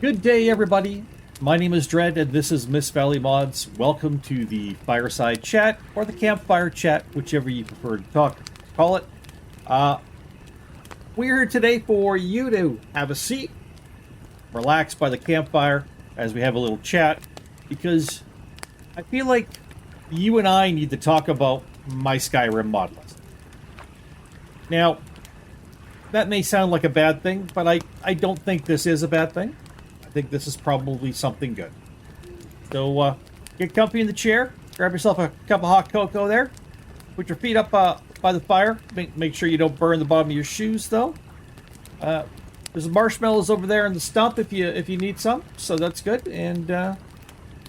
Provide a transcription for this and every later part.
Good day, everybody. My name is Dread, and this is Mist-Valley-Modz. Welcome to the Fireside Chat, or the Campfire Chat, whichever you prefer to call it. We're here today for you to have a seat, relax by the campfire as we have a little chat, because I feel like you and I need to talk about my Skyrim Modlist. Now, that may sound like a bad thing, but I don't think this is a bad thing. I think this is probably something good. So get comfy in the chair, grab yourself a cup of hot cocoa there, put your feet up by the fire. Make sure you don't burn the bottom of your shoes, though. There's marshmallows over there in the stump if you need some, so that's good. And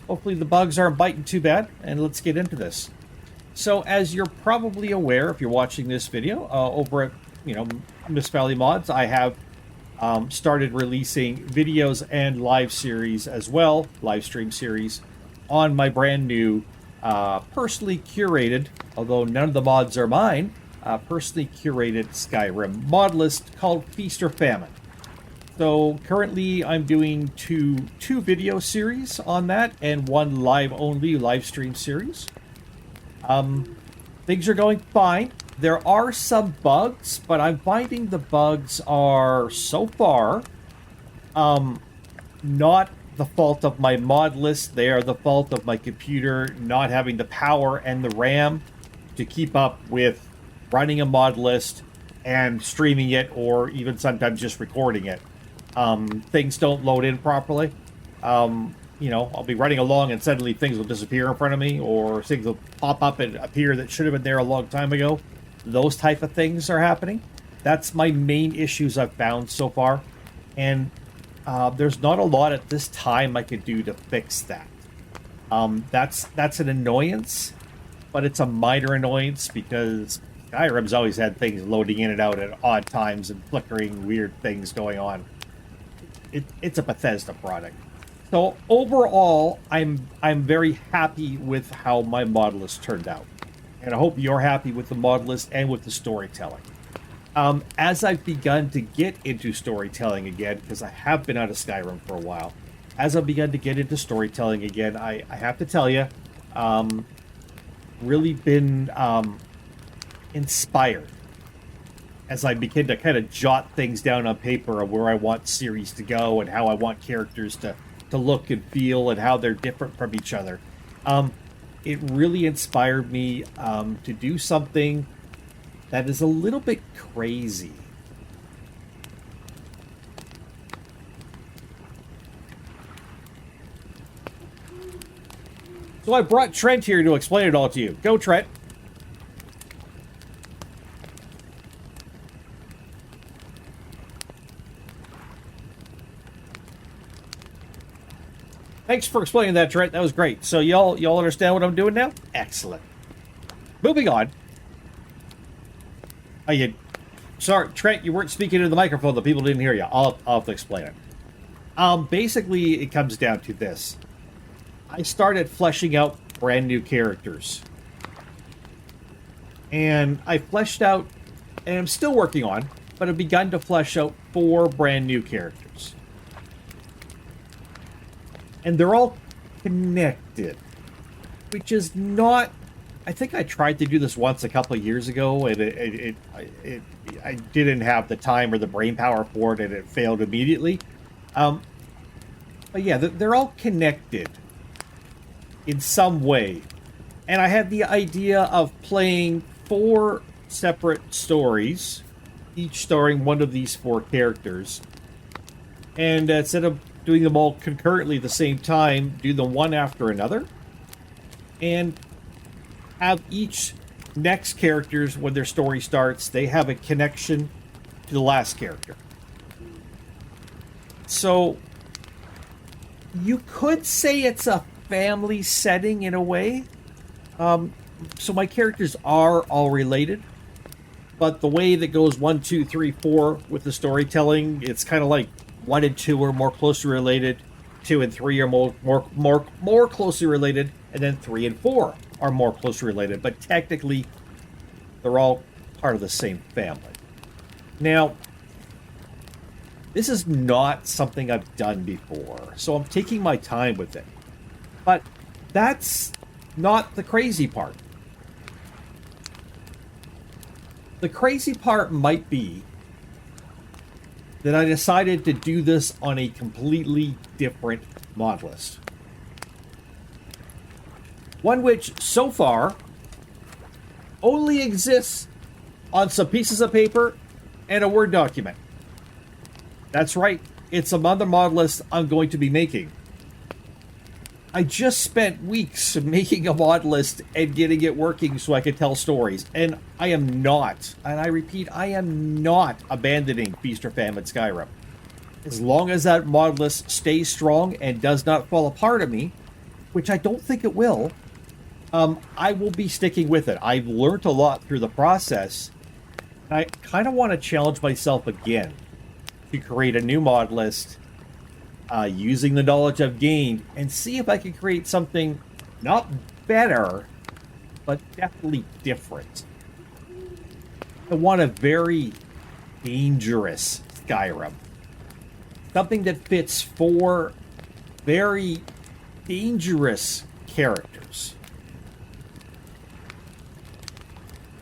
hopefully the bugs aren't biting too bad. And let's get into this. So as you're probably aware, if you're watching this video over at Mist-Valley-Modz, I have started releasing videos and live series as well, live stream series, on my brand new personally curated, although none of the mods are mine, personally curated Skyrim mod list called Feast or Famine. So currently I'm doing two video series on that and one live stream series. Things are going fine. There are some bugs, but I'm finding the bugs are, so far, not the fault of my mod list. They are the fault of my computer not having the power and the RAM to keep up with running a mod list and streaming it, or even sometimes just recording it. Things don't load in properly. I'll be running along and suddenly things will disappear in front of me, or things will pop up and appear that should have been there a long time ago. Those type of things are happening. That's my main issues I've found so far. And there's not a lot at this time I could do to fix that. That's an annoyance, but it's a minor annoyance because Skyrim's always had things loading in and out at odd times and flickering weird things going on. It's a Bethesda product. So overall, I'm very happy with how my mod list turned out. And I hope you're happy with the mod list and with the storytelling. As I've begun to get into storytelling again, because I have been out of Skyrim for a while, as I've begun to get into storytelling again, I have to tell you, really been inspired as I begin to kind of jot things down on paper of where I want series to go and how I want characters to look and feel and how they're different from each other. It really inspired me to do something that is a little bit crazy. So I brought Trent here to explain it all to you. Go, Trent. Thanks for explaining that, Trent. That was great. So y'all understand what I'm doing now? Excellent. Moving on. Sorry, Trent, you weren't speaking into the microphone. The people didn't hear you. I'll have to explain it. Basically, it comes down to this. I started fleshing out brand new characters. And I fleshed out, and I'm still working on, but I've begun to flesh out 4 brand new characters. And they're all connected, which is not... I think I tried to do this once a couple of years ago, and I didn't have the time or the brain power for it, and it failed immediately. But yeah, they're all connected in some way. And I had the idea of playing 4 separate stories, each starring one of these 4 characters. And instead of doing them all concurrently at the same time, do them one after another, and have each next characters, when their story starts, they have a connection to the last character. So you could say it's a family setting in a way. So my characters are all related, but the way that goes 1, 2, 3, 4 with the storytelling, it's kind of like 1 and 2 are more closely related, 2 and 3 are more closely related, and then 3 and 4 are more closely related. But technically, they're all part of the same family. Now, This is not something I've done before, so I'm taking my time with it. But that's not the crazy part. The crazy part might be that I decided to do this on a completely different mod list. One which, so far, only exists on some pieces of paper and a Word document. That's right, it's another mod list I'm going to be making. I just spent weeks making a mod list and getting it working so I could tell stories. And I am not, and I repeat, I am not abandoning Feast or Famine Skyrim. As long as that mod list stays strong and does not fall apart on me, which I don't think it will, I will be sticking with it. I've learned a lot through the process. I kind of want to challenge myself again to create a new mod list using the knowledge I've gained and see if I can create something not better, but definitely different. I want a very dangerous Skyrim. Something that fits 4 very dangerous characters.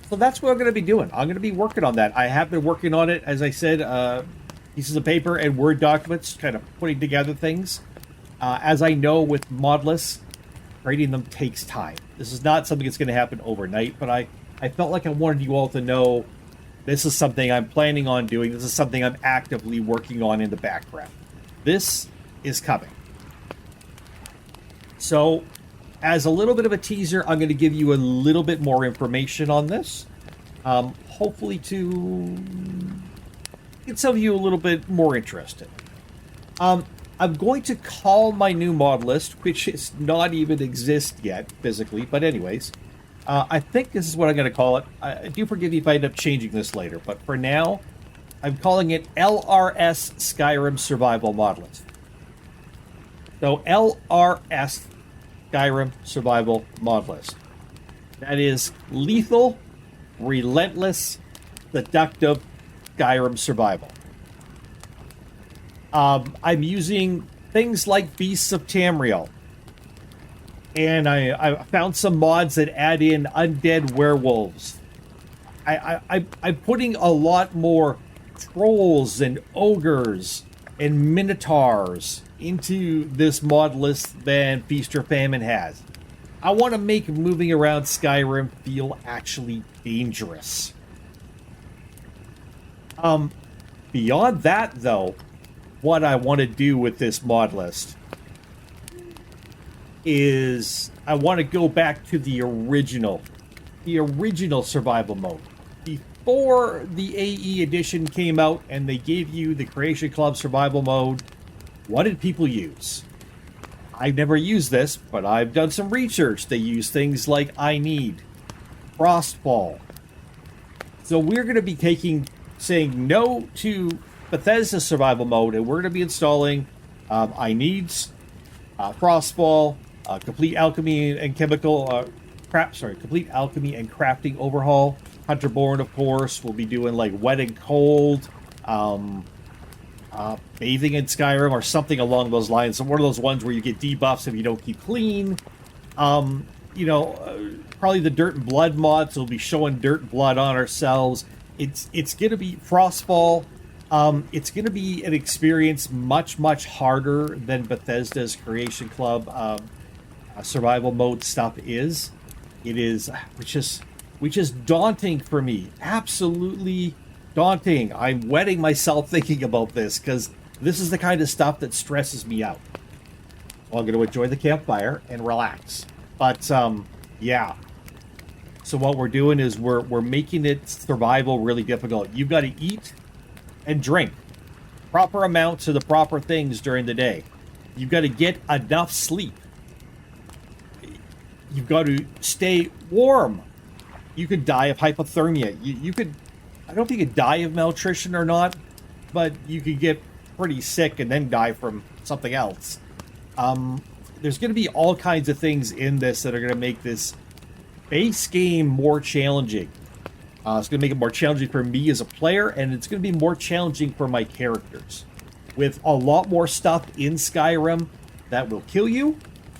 So that's what I'm going to be doing. I'm going to be working on that. I have been working on it, as I said, pieces of paper and Word documents, kind of putting together things. As I know with mod lists, creating them takes time. This is not something that's going to happen overnight, but I felt like I wanted you all to know this is something I'm planning on doing. This is something I'm actively working on in the background. This is coming. So, as a little bit of a teaser, I'm going to give you a little bit more information on this. Hopefully to get some of you a little bit more interested. I'm going to call my new mod list, which is not even exist yet physically, but anyways, I think this is what I'm going to call it. I do forgive you if I end up changing this later, but for now, I'm calling it LRS Skyrim Survival Mod List. So LRS Skyrim Survival Mod List. That is lethal, relentless, seductive Skyrim survival. I'm using things like Beasts of Tamriel. And I found some mods that add in undead werewolves. I'm putting a lot more trolls and ogres and minotaurs into this mod list than Feast or Famine has. I want to make moving around Skyrim feel actually dangerous. Beyond that, though, what I want to do with this mod list is I want to go back to the original survival mode. Before the AE edition came out and they gave you the Creation Club survival mode, what did people use? I've never used this, but I've done some research. They use things like I Need, Frostfall. So we're going to be saying no to Bethesda survival mode, and we're going to be installing I Needs, Frostfall, complete alchemy and complete alchemy and crafting overhaul. Hunterborn, of course. We'll be doing like Wet and Cold, Bathing in Skyrim, or something along those lines. So one of those ones where you get debuffs if you don't keep clean. Probably the Dirt and Blood mod, so we'll be showing dirt and blood on ourselves. It's going to be Frostfall. It's going to be an experience much, much harder than Bethesda's Creation Club survival mode stuff is. It is, which is daunting for me. Absolutely daunting. I'm wetting myself thinking about this because this is the kind of stuff that stresses me out. So I'm going to enjoy the campfire and relax. But yeah. So what we're doing is we're making it survival really difficult. You've got to eat and drink proper amounts of the proper things during the day. You've got to get enough sleep. You've got to stay warm. You could die of hypothermia. You could, I don't know if you could die of malnutrition or not, but you could get pretty sick and then die from something else. There's going to be all kinds of things in this that are going to make this base game more challenging. It's going to make it more challenging for me as a player, and it's going to be more challenging for my characters. with a lot more stuff in Skyrim that will kill you.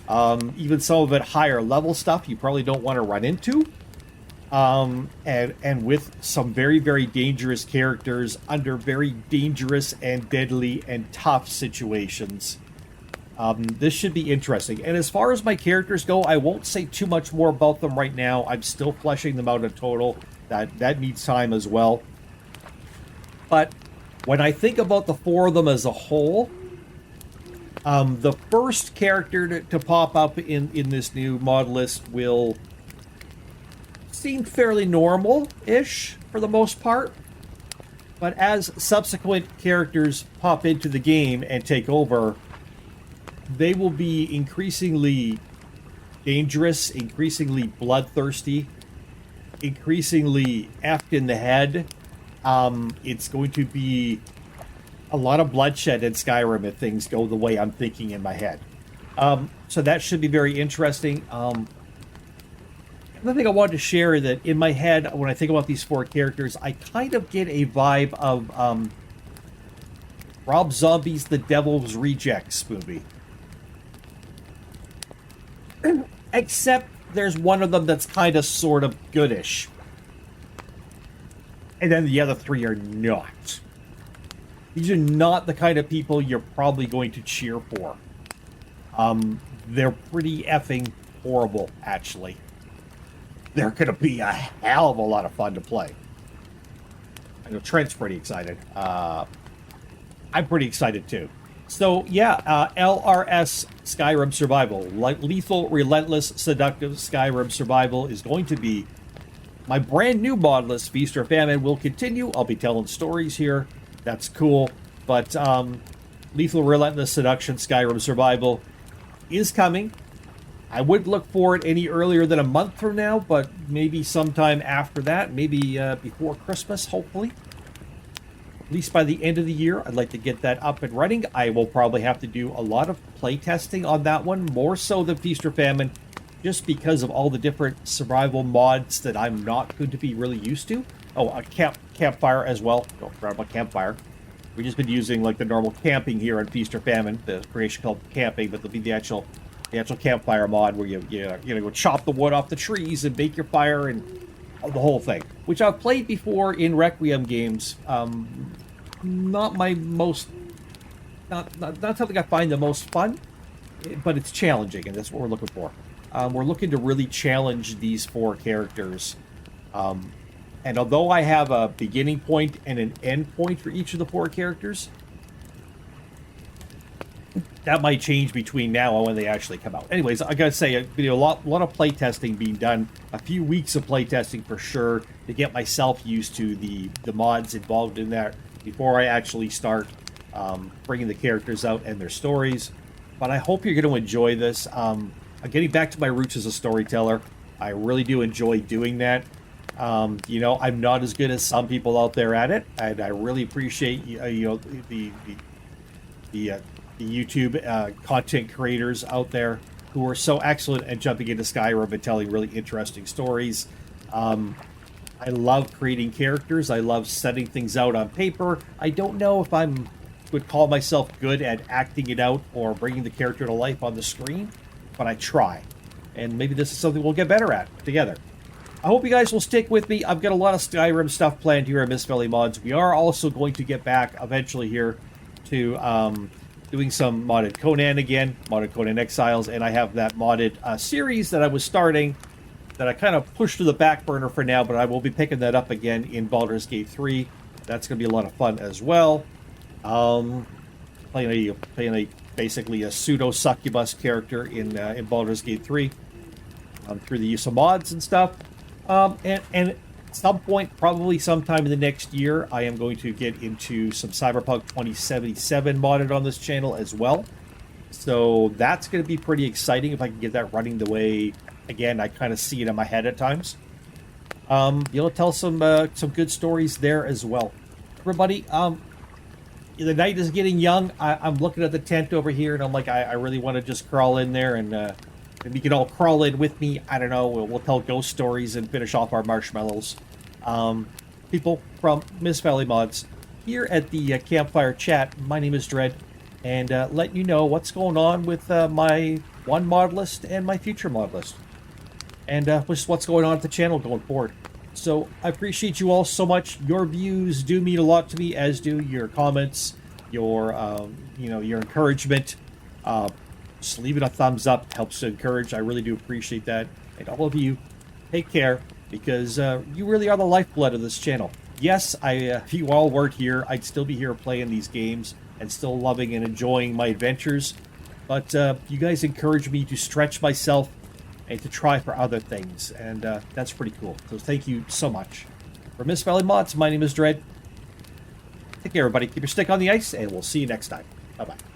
Even some of it higher level stuff you probably don't want to run into. And with some very, very dangerous characters under very dangerous and deadly and tough situations. This should be interesting. And as far as my characters go, I won't say too much more about them right now. I'm still fleshing them out in total. That needs time as well. But when I think about the four of them as a whole, the first character to pop up in this new mod list will seem fairly normal-ish for the most part. But as subsequent characters pop into the game and take over, they will be increasingly dangerous, increasingly bloodthirsty, increasingly effed in the head. It's going to be a lot of bloodshed in Skyrim if things go the way I'm thinking in my head. So that should be very interesting. Another thing I wanted to share is that in my head, when I think about these four characters, I kind of get a vibe of Rob Zombie's The Devil's Rejects movie. Except there's one of them that's kind of sort of goodish. And then the other three are not. These are not the kind of people you're probably going to cheer for. They're pretty effing horrible, actually. They're going to be a hell of a lot of fun to play. I know Trent's pretty excited. I'm pretty excited too. So yeah, LRS Skyrim Survival, Lethal, Relentless, Seductive Skyrim Survival is going to be my brand new mod list. Feast or Famine will continue. I'll be telling stories here. That's cool. But Lethal, Relentless, Seduction, Skyrim Survival is coming. I wouldn't look for it any earlier than a month from now, but maybe sometime after that, maybe before Christmas, hopefully. At least by the end of the year, I'd like to get that up and running. I will probably have to do a lot of playtesting on that one, more so than Feast or Famine, just because of all the different survival mods that I'm not going to be really used to. Oh, campfire as well. Don't forget about campfire. We've just been using like the normal camping here on Feast or Famine, the creation called camping, but there'll be the actual campfire mod where you go chop the wood off the trees and make your fire and the whole thing, which I've played before in Requiem games. Not my most, not something I find the most fun, but it's challenging, and that's what we're looking for. We're looking to really challenge these four characters. And although I have a beginning point and an end point for each of the four characters, that might change between now and when they actually come out. Anyways, I gotta say, a lot of play testing being done, a few weeks of play testing for sure to get myself used to the mods involved in that before I actually start bringing the characters out and their stories. But I hope you're going to enjoy this. I'm getting back to my roots as a storyteller. I really do enjoy doing that. I'm not as good as some people out there at it, and I really appreciate the YouTube content creators out there who are so excellent at jumping into Skyrim and telling really interesting stories. I love creating characters. I love setting things out on paper. I don't know if would call myself good at acting it out or bringing the character to life on the screen, but I try. And maybe this is something we'll get better at together. I hope you guys will stick with me. I've got a lot of Skyrim stuff planned here at Mist-Valley-Modz. We are also going to get back eventually here to doing some modded Conan again, modded Conan Exiles, and I have that modded series that I was starting that I kind of pushed to the back burner for now, but I will be picking that up again in Baldur's Gate 3. That's going to be a lot of fun as well. Playing basically a pseudo-succubus character in Baldur's Gate 3 through the use of mods and stuff. And at some point, probably sometime in the next year, I am going to get into some Cyberpunk 2077 modded on this channel as well. So that's going to be pretty exciting if I can get that running the way, again, I kind of see it in my head at times. Tell some good stories there as well. Everybody, the night is getting young. I'm looking at the tent over here, and I'm like, I really want to just crawl in there, and maybe you can all crawl in with me. I don't know. We'll tell ghost stories and finish off our marshmallows. People from Mist-Valley-Modz, here at the Campfire Chat. My name is Dread, and letting you know what's going on with my one mod list and my future mod list, and just what's going on at the channel going forward. So I appreciate you all so much. Your views do mean a lot to me, as do your comments, your your encouragement. Just leaving a thumbs up helps to encourage. I really do appreciate that. And all of you, take care, because you really are the lifeblood of this channel. Yes, if you all weren't here, I'd still be here playing these games and still loving and enjoying my adventures. But you guys encourage me to stretch myself and to try for other things, and that's pretty cool. So thank you so much. For Mist-Valley-Modz, my name is Dread. Take care, everybody. Keep your stick on the ice, and we'll see you next time. Bye-bye.